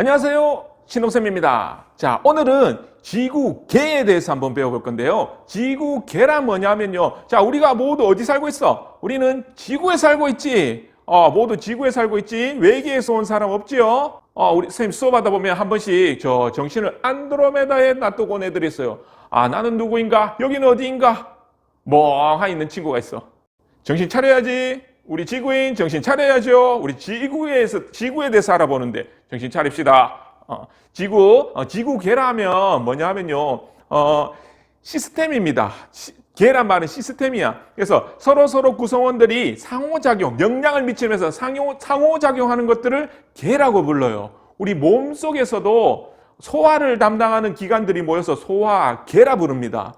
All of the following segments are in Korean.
안녕하세요, 신동쌤입니다. 자, 오늘은 지구계에 대해서 한번 배워볼 건데요. 지구계란 뭐냐면요, 자, 우리가 모두 어디 살고 있어? 우리는 지구에 살고 있지. 모두 지구에 살고 있지. 외계에서 온 사람 없지요? 우리 선생님 수업하다 보면 한 번씩 저 정신을 안드로메다에 놔두고 온 애들이 있어요. 나는 누구인가? 여기는 어디인가? 멍하니 있는 친구가 있어. 정신 차려야지. 우리 지구인 정신 차려야죠. 우리 지구에 대해서 알아보는데 정신 차립시다. 지구계라면 뭐냐 하면요, 시스템입니다. 계란 말은 시스템이야. 그래서 서로 구성원들이 상호작용, 영향을 미치면서 상호작용하는 것들을 계라고 불러요. 우리 몸 속에서도 소화를 담당하는 기관들이 모여서 소화계라 부릅니다.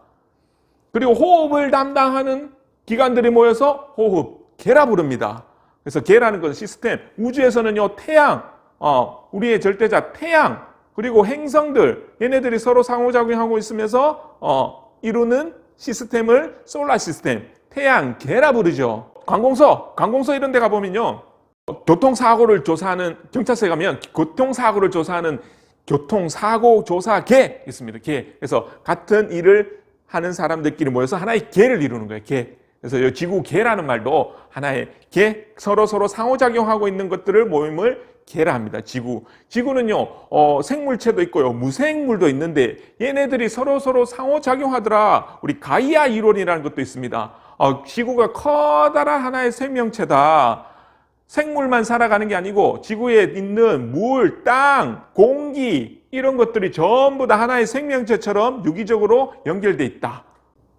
그리고 호흡을 담당하는 기관들이 모여서 호흡계라 부릅니다. 그래서 계라는 것은 시스템. 우주에서는요, 태양, 우리의 절대자 태양, 그리고 행성들, 얘네들이 서로 상호작용하고 있으면서 이루는 시스템을 솔라 시스템, 태양계라 부르죠. 관공서 이런 데 가보면요, 교통사고를 조사하는, 경찰서에 가면 교통사고를 조사하는 교통사고 조사계 있습니다. 계. 그래서 같은 일을 하는 사람들끼리 모여서 하나의 계를 이루는 거예요. 계. 그래서 이 지구계라는 말도 하나의 계, 서로 상호작용하고 있는 것들을 모임을 계라 합니다. 지구는요, 생물체도 있고요, 무생물도 있는데 얘네들이 서로 상호작용하더라. 우리 가이아 이론이라는 것도 있습니다. 지구가 커다란 하나의 생명체다. 생물만 살아가는 게 아니고 지구에 있는 물, 땅, 공기 이런 것들이 전부 다 하나의 생명체처럼 유기적으로 연결돼 있다.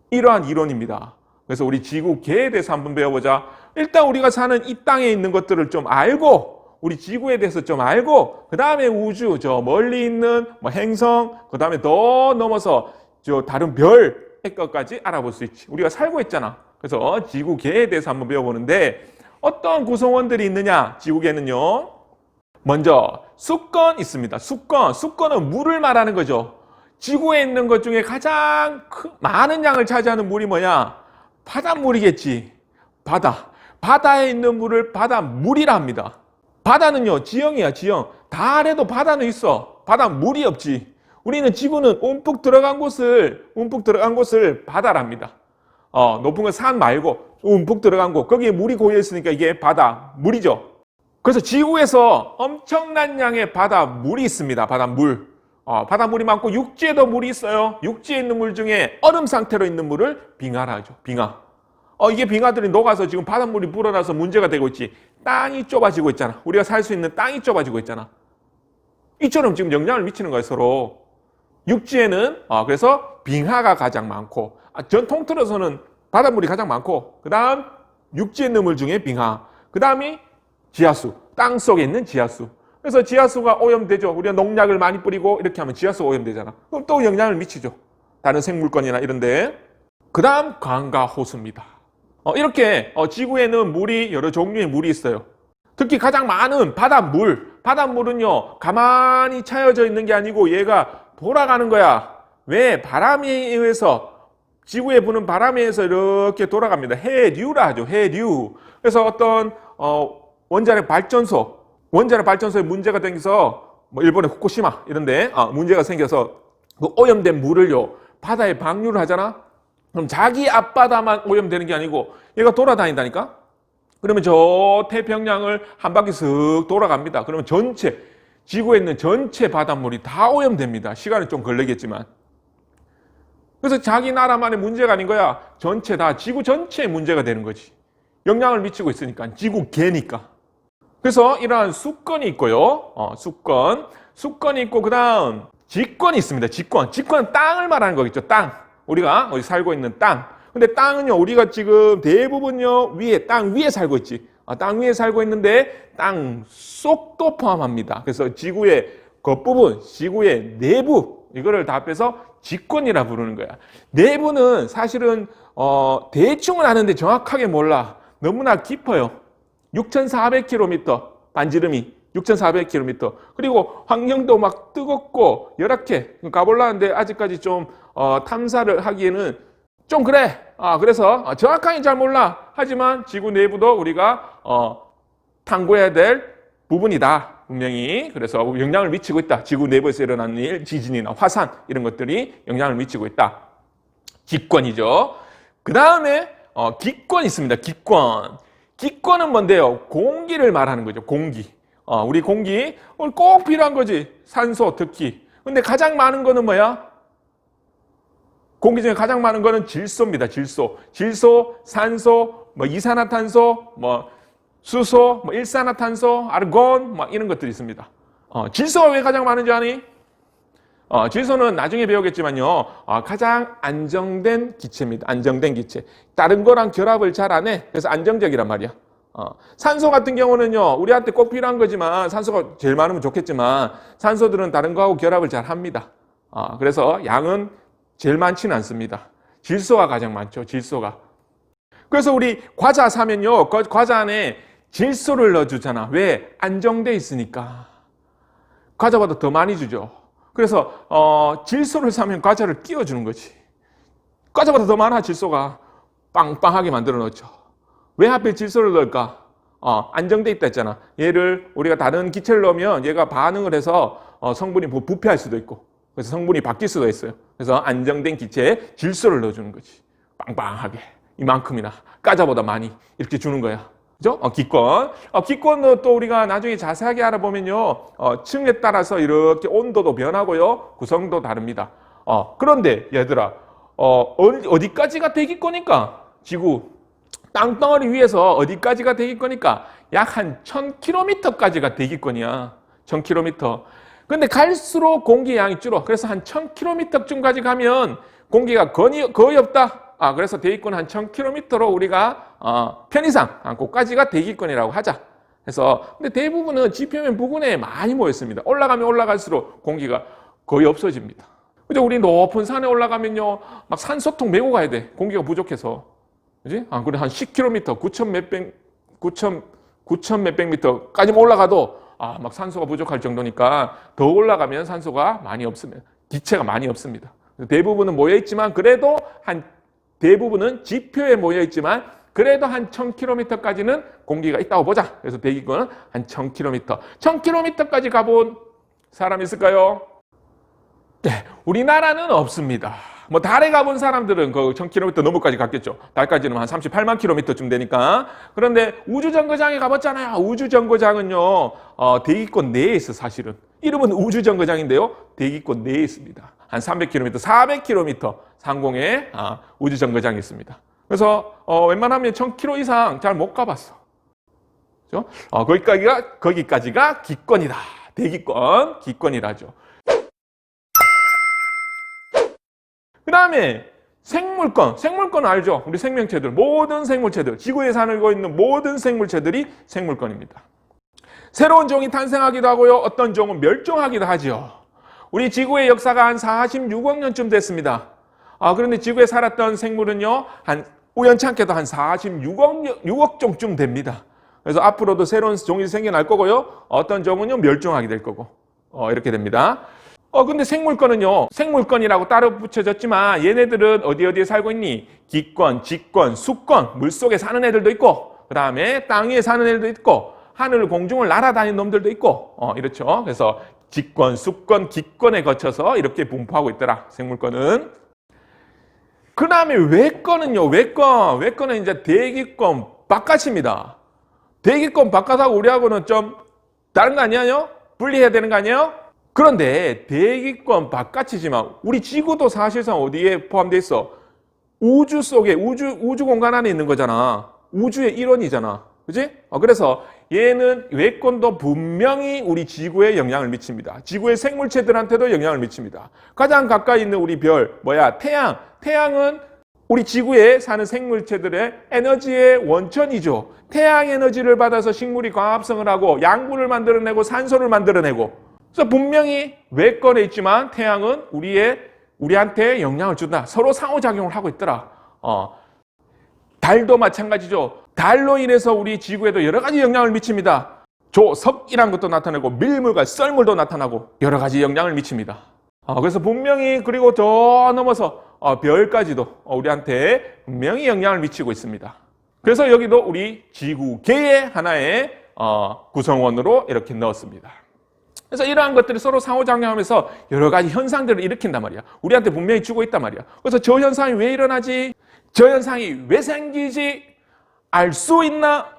이러한 이론입니다. 그래서 우리 지구계에 대해서 한번 배워보자. 일단 우리가 사는 이 땅에 있는 것들을 좀 알고, 우리 지구에 대해서 좀 알고, 그 다음에 우주, 저 멀리 있는 행성, 그 다음에 더 넘어서 저 다른 별의 것까지 알아볼 수 있지. 우리가 살고 있잖아. 그래서 지구계에 대해서 한번 배워보는데, 어떤 구성원들이 있느냐? 지구계는요, 먼저 수권 있습니다. 수권은 물을 말하는 거죠. 지구에 있는 것 중에 가장 많은 양을 차지하는 물이 뭐냐? 바닷물이겠지. 바다에 있는 물을 바닷물이라 합니다. 바다는요, 지형이야, 지형. 달에도 바다는 있어. 바닷물이 없지. 우리는 지구는 움푹 들어간 곳을 바다랍니다. 높은 건 산 말고 움푹 들어간 곳, 거기에 물이 고여 있으니까 이게 바다물이죠. 그래서 지구에서 엄청난 양의 바닷물이 있습니다. 바닷물이 많고 육지에도 물이 있어요. 육지에 있는 물 중에 얼음 상태로 있는 물을 빙하라 하죠. 빙하. 이게 빙하들이 녹아서 지금 바닷물이 불어나서 문제가 되고 있지. 땅이 좁아지고 있잖아. 우리가 살 수 있는 땅이 좁아지고 있잖아. 이처럼 지금 영향을 미치는 거예요, 서로. 육지에는 그래서 빙하가 가장 많고, 전 통틀어서는 바닷물이 가장 많고, 그 다음 육지에 있는 물 중에 빙하, 그 다음이 지하수, 땅 속에 있는 지하수. 그래서 지하수가 오염되죠. 우리가 농약을 많이 뿌리고 이렇게 하면 지하수가 오염되잖아. 그럼 또 영향을 미치죠. 다른 생물권이나 이런데. 그 다음 강과 호수입니다. 이렇게 지구에는 물이, 여러 종류의 물이 있어요. 특히 가장 많은 바닷물은요, 가만히 차여져 있는 게 아니고 얘가 돌아가는 거야. 왜? 바람에 의해서, 지구에 부는 바람에 의해서 이렇게 돌아갑니다. 해류라 하죠. 해류. 그래서 어떤 원자력 발전소에 문제가 생겨서, 일본의 후쿠시마 이런데 문제가 생겨서 그 오염된 물을요, 바다에 방류를 하잖아. 그럼 자기 앞바다만 오염되는 게 아니고 얘가 돌아다닌다니까? 그러면 저 태평양을 한 바퀴 쓱 돌아갑니다. 그러면 지구에 있는 전체 바닷물이 다 오염됩니다. 시간은 좀 걸리겠지만. 그래서 자기 나라만의 문제가 아닌 거야. 지구 전체에 문제가 되는 거지. 영향을 미치고 있으니까. 지구계니까. 그래서 이러한 수권이 있고요. 수권이 있고, 그 다음 직권이 있습니다. 직권은 땅을 말하는 거겠죠. 땅. 우리가 어디 살고 있는 땅. 근데 땅은요, 우리가 지금 대부분요, 땅 위에 살고 있지. 땅 위에 살고 있는데 땅 속도 포함합니다. 그래서 지구의 겉부분, 지구의 내부, 이거를 다 합해서 직권이라 부르는 거야. 내부는 사실은 대충은 아는데 정확하게 몰라. 너무나 깊어요. 6,400km, 반지름이 6,400km. 그리고 환경도 막 뜨겁고 열악해. 가보려는데 아직까지 좀 탐사를 하기에는 좀 그래. 그래서 정확하게 잘 몰라. 하지만 지구 내부도 우리가 탐구해야 될 부분이다. 분명히. 그래서 영향을 미치고 있다. 지구 내부에서 일어나는 일, 지진이나 화산 이런 것들이 영향을 미치고 있다. 기권이죠. 그 다음에 기권 있습니다. 기권. 기권은 뭔데요? 공기를 말하는 거죠. 공기. 우리 공기 꼭 필요한 거지. 산소 특히. 근데 가장 많은 거는 뭐야? 공기 중에 가장 많은 거는 질소입니다. 질소. 질소, 산소, 이산화탄소, 수소, 일산화탄소, 아르곤, 이런 것들이 있습니다. 질소가 왜 가장 많은지 아니? 질소는 나중에 배우겠지만요, 가장 안정된 기체입니다. 안정된 기체. 다른 거랑 결합을 잘 안 해. 그래서 안정적이란 말이야. 산소 같은 경우는요, 우리한테 꼭 필요한 거지만, 산소가 제일 많으면 좋겠지만, 산소들은 다른 거하고 결합을 잘 합니다. 그래서 양은 제일 많지는 않습니다. 질소가 가장 많죠, 질소가. 그래서 우리 과자 사면요, 과자 안에 질소를 넣어주잖아. 왜? 안정돼 있으니까. 과자보다 더 많이 주죠. 그래서 질소를 사면 과자를 끼워주는 거지. 과자보다 더 많아, 질소가. 빵빵하게 만들어 놓죠. 왜 하필 질소를 넣을까? 안정돼 있다 했잖아. 얘를 우리가 다른 기체를 넣으면 얘가 반응을 해서 성분이 부패할 수도 있고, 그래서 성분이 바뀔 수도 있어요. 그래서 안정된 기체에 질소를 넣어주는 거지. 빵빵하게. 이만큼이나. 과자보다 많이. 이렇게 주는 거야. 그죠? 기권. 기권도 또 우리가 나중에 자세하게 알아보면요, 층에 따라서 이렇게 온도도 변하고요, 구성도 다릅니다. 그런데 얘들아, 어디까지가 대기권이니까? 지구 땅덩어리 위에서 어디까지가 대기권이니까? 약 한 1000km까지가 대기권이야. 1000km. 근데 갈수록 공기 양이 줄어. 그래서 한 1000km쯤까지 가면 공기가 거의 없다. 그래서 대기권 한 1000km로 우리가 편의상 그까지가 대기권이라고 하자. 그래서 근데 대부분은 지표면 부근에 많이 모여 있습니다. 올라가면 올라갈수록 공기가 거의 없어집니다. 그죠? 우리 높은 산에 올라가면요, 막 산소통 메고 가야 돼. 공기가 부족해서. 그지? 그래 한 10km, 9천 몇백 미터까지 올라가도 막 산소가 부족할 정도니까 더 올라가면 산소가 많이 없습니다. 기체가 많이 없습니다. 대부분은 모여 있지만 그래도 대부분은 지표에 모여 있지만 그래도 한 1000km까지는 공기가 있다고 보자. 그래서 대기권은 한 1000km. 1000km까지 가본 사람 있을까요? 네, 우리나라는 없습니다. 달에 가본 사람들은 그 1000km 넘어까지 갔겠죠. 달까지는 한 38만 km쯤 되니까. 그런데 우주정거장에 가봤잖아요. 우주정거장은요, 대기권 내에 있어, 사실은. 이름은 우주정거장인데요, 대기권 내에 있습니다. 한 300km, 400km 상공에 우주정거장이 있습니다. 그래서 웬만하면 1000km 이상 잘 못 가봤어. 그죠? 거기까지가 기권이다. 대기권, 기권이라죠. 그 다음에 생물권. 생물권 알죠? 우리 생명체들, 모든 생물체들, 지구에 살고 있는 모든 생물체들이 생물권입니다. 새로운 종이 탄생하기도 하고요, 어떤 종은 멸종하기도 하죠. 우리 지구의 역사가 한 46억 년쯤 됐습니다. 그런데 지구에 살았던 생물은요, 우연찮게도 한 46억 종쯤 됩니다. 그래서 앞으로도 새로운 종이 생겨날 거고요, 어떤 종은요, 멸종하게 될 거고, 이렇게 됩니다. 근데 생물권은요, 생물권이라고 따로 붙여졌지만 얘네들은 어디에 살고 있니? 기권, 직권, 수권, 물속에 사는 애들도 있고, 그 다음에 땅 위에 사는 애들도 있고, 하늘 공중을 날아다니는 놈들도 있고, 이렇죠. 그래서 직권, 수권, 기권에 거쳐서 이렇게 분포하고 있더라, 생물권은. 그 다음에 외권은요, 외권은 이제 대기권 바깥입니다. 대기권 바깥하고 우리하고는 좀 다른 거 아니에요? 분리해야 되는 거 아니에요? 그런데 대기권 바깥이지만 우리 지구도 사실상 어디에 포함되어 있어? 우주 속에, 우주 공간 안에 있는 거잖아. 우주의 일원이잖아. 그지? 그래서 얘는 외권도 분명히 우리 지구에 영향을 미칩니다. 지구의 생물체들한테도 영향을 미칩니다. 가장 가까이 있는 우리 별, 태양. 태양은 우리 지구에 사는 생물체들의 에너지의 원천이죠. 태양 에너지를 받아서 식물이 광합성을 하고 양분을 만들어내고 산소를 만들어내고, 그래서 분명히 외권에 있지만 태양은 우리한테 영향을 준다. 서로 상호작용을 하고 있더라. 달도 마찬가지죠. 달로 인해서 우리 지구에도 여러 가지 영향을 미칩니다. 조석이란 것도 나타나고 밀물과 썰물도 나타나고 여러 가지 영향을 미칩니다. 그래서 분명히, 그리고 더 넘어서 별까지도 우리한테 분명히 영향을 미치고 있습니다. 그래서 여기도 우리 지구계의 하나의 구성원으로 이렇게 넣었습니다. 그래서 이러한 것들이 서로 상호작용하면서 여러 가지 현상들을 일으킨단 말이야. 우리한테 분명히 주고 있단 말이야. 그래서 저 현상이 왜 일어나지? 저 현상이 왜 생기지? 알 수 있나?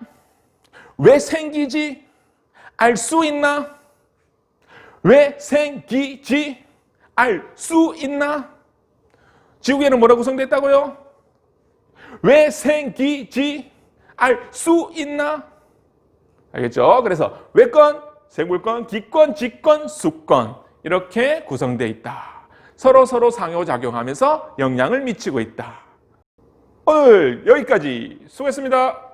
왜 생기지? 알 수 있나? 왜 생기지? 알 수 있나? 지구에는 뭐라고 구성됐다고요? 왜 생기지? 알 수 있나? 알겠죠? 그래서 외권, 생물권, 기권, 직권, 수권 이렇게 구성되어 있다. 서로 상호작용하면서 영향을 미치고 있다. 오늘 여기까지 수고했습니다.